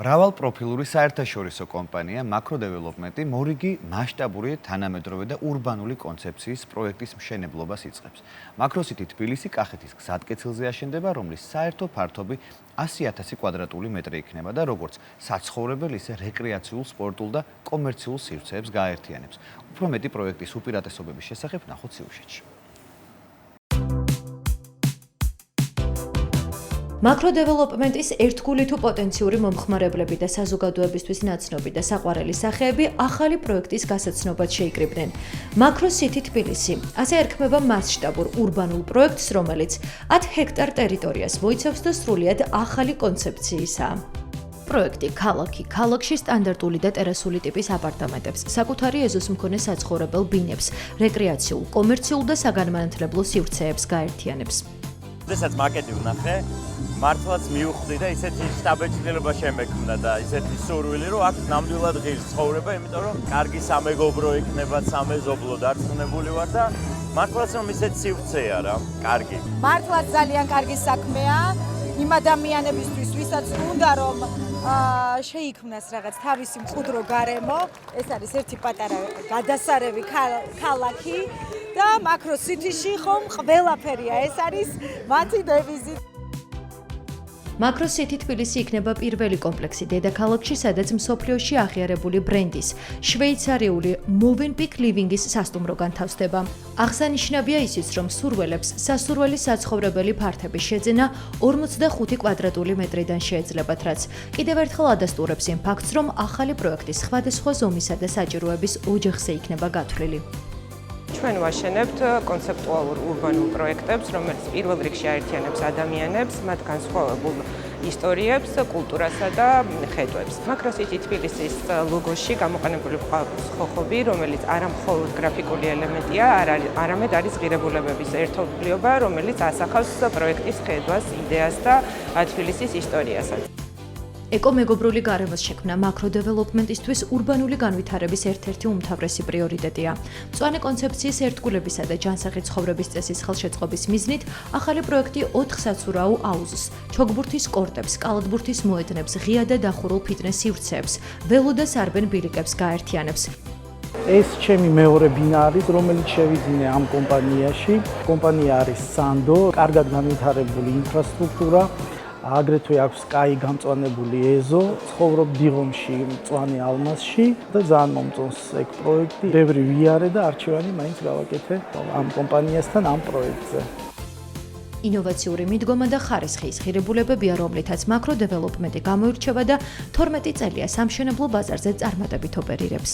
მრავალპროფილური საერთაშორისო კომპანია Macro Development მორიგი მასშტაბური თანამედროვე და ურბანული კონცეფციის პროექტის მშენებლობას იწყებს. Macro City თბილისი კახეთის გზატკეცილზე აშენდება, რომლის საერთო ფართობი 100,000 კვადრატული მეტრი იქნება და როგორც საცხოვრებელ, ისე რეკრეაციულ, სპორტულ და კომერციულ სივრცეებს გააერთიანებს. უფრო მეტი პროექტის უპირატესობების შესახებ ნახოთ სიუჟეტში. Macro Development-ის ერთგული თუ პოტენციური მომხმარებლები და საზოგადოებისთვის ნაცნობი და საყვარელი სახეები ახალი პროექტის გასაცნობად შეიკრიბნენ. Macro City თბილისი ასე ერქმება მასშტაბურ ურბანულ პროექტს, რომელიც 10 ჰექტარ ტერიტორიას მოიცავს და სრულიად ახალი კონცეფციისაა. პროექტი ქალაქში სტანდარტული და ტერასული ტიპის აპარტამენტებს, საკუთარი ეზოს მქონე საცხოვრებელ ბინებს, რეკრეაციულ, კომერციულ და საგანმანათლებლო სივრცეებს გაერთიანებს. Დღესაც მაკეტი ვნახე, მართლაც მივხვდი და ისეთი შტაბეჭდილება შემექმნა და ისეთი სურვილი, რომ აქ ნამდვილად ღირს ცხოვრება, იმიტომ რომ კარგი სამეგობრო იქნება, სამეზობლო დარწმუნებული ვარ და მართლაც რომ ისეთი სივრცეა რა, კარგი. მართლაც ძალიან კარგი საქმეა იმ ადამიანებისთვის, ვისაც უნდა რომ შეიქმნას რაღაც თავისი მყუდრო გარემო, ეს არის ერთი პატარა გადასარევი ქალაქი და Macro City-ში ხომ ყველაფერია, ეს არის მათი დევიზი. Macro City თბილისი იქნება პირველი კომპლექსი დედაქალაქში, სადაც მსოფლიოში აღიარებული ბრენდის, შვეიცარიული Movenpick Living-ის სასტუმრო განთავსდება. აღსანიშნავია ისიც, რომ სურველებს სასურველი საცხოვრებელი ფართების შეძენა 45 კვადრატული მეტრიდან შეეძლებათ, რაც კიდევ ერთხელ ადასტურებს იმ ფაქტს, რომ ახალი პროექტი სხვადასხვა ზომისა და საჭიროების ოჯახზე იქნება გათვლილი. ჩვენ ვაშენებთ კონცეპტუალურ ურბანულ პროექტებს, რომელიც პირველ რიგში აერთიანებს ადამიანებს, მათ განსხვავებულ ისტორიებს, კულტურასა და ხედვებს. Macro City თბილისის ლოგოში გამოყენებული ყავს ხოხობი, რომელიც არა მხოლოდ გრაფიკული ელემენტია, არამედ არის ღირებულებების ერთობლიობა, რომელიც ასახავს პროექტის ხედვას, იდეას და თბილისის ისტორიასაც. ეკომეგობრული გარემოს შექმნა Macro Development-ისთვის ურბანული განვითარების ერთ-ერთი უმთავრესი პრიორიტეტია. მწვანე კონცეფციის ერთგულებისა და ჯანსაღი ცხოვრების წესის ხელშეწყობის მიზნით, ახალი პროექტი 4 საცურაო აუზს, ჩოგბურთის კორტებს, კალათბურთის მოედნებს, ღია და დახურულ ფიტნეს სივრცეებს, ველო და სარბენ ბილიკებს გააერთიანებს. ეს ჩემი მეორე ბინა არის, რომელიც შევიძინე ამ კომპანიაში. კომპანია არის Sando, კარგად განვითარებული ინფრასტრუქტურა. აგრეთვე აქვს კაი გამწვანებული ეზო, ცხოვრობ დიღომში, მწვანე ალმასში და ძალიან მომწონს ეგ პროექტი. ბევრი ვიარე და არჩევანი მაინც გავაკეთე ამ კომპანიასთან ამ პროექტზე. ინოვაციური მიდგომა და ხარისხი ის ღირებულებებია, რომლითაც Macro Development გამოირჩევა და 12 წელია სამშენებლო ბაზარზე წარმატებით ოპერირებს.